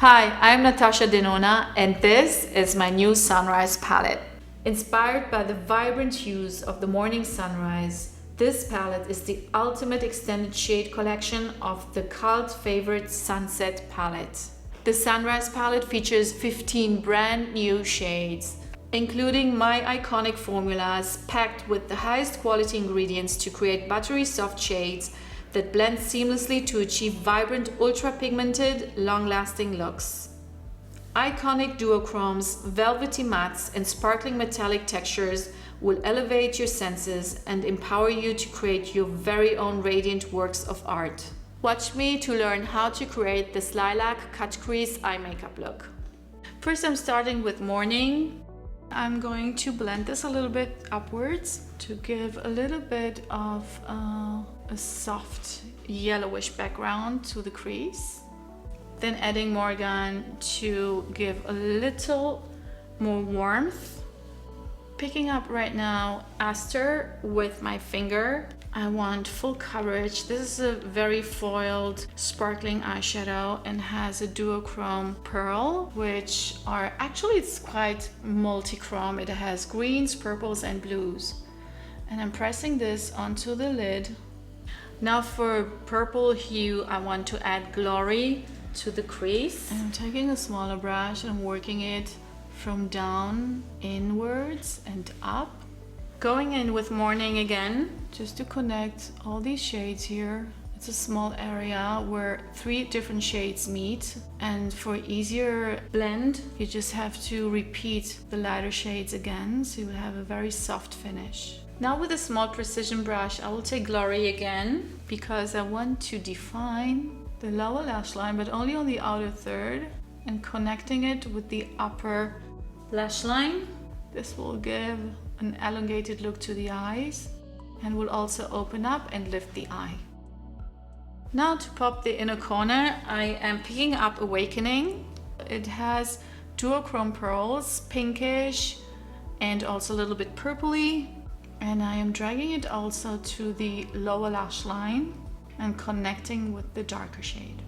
Hi, I'm Natasha Denona and this is my new Sunrise palette. Inspired by the vibrant hues of the morning sunrise, this palette is the ultimate extended shade collection of the cult favorite Sunset palette. The Sunrise palette features 15 brand new shades, including my iconic formulas packed with the highest quality ingredients to create buttery soft shades that blend seamlessly to achieve vibrant, ultra-pigmented, long-lasting looks. Iconic duochromes, velvety mattes, and sparkling metallic textures will elevate your senses and empower you to create your very own radiant works of art. Watch me to learn how to create this Lilac Cut-Crease eye makeup look. First, I'm starting with morning. I'm going to blend this a little bit upwards to give a little bit of a soft yellowish background to the crease. Then adding Morgan to give a little more warmth. Picking up right now ASTER with my finger. I want full coverage. This is a very foiled sparkling eyeshadow and has a duochrome pearl, which are actually, it's quite multi-chrome. It has greens, purples and blues. And I'm pressing this onto the lid. Now for purple hue, I want to add Glory to the crease. And I'm taking a smaller brush and working it from down inwards and up. Going in with morning again, just to connect all these shades here. It's a small area where 3 different shades meet, and for easier blend, you just have to repeat the lighter shades again, so you will have a very soft finish. Now with a small precision brush, I will take Glory again, because I want to define the lower lash line, but only on the outer third, and connecting it with the upper lash line. This will give an elongated look to the eyes and will also open up and lift the eye. Now to pop the inner corner, I am picking up Awakening. It has duochrome pearls, pinkish and also a little bit purpley. And I am dragging it also to the lower lash line and connecting with the darker shade.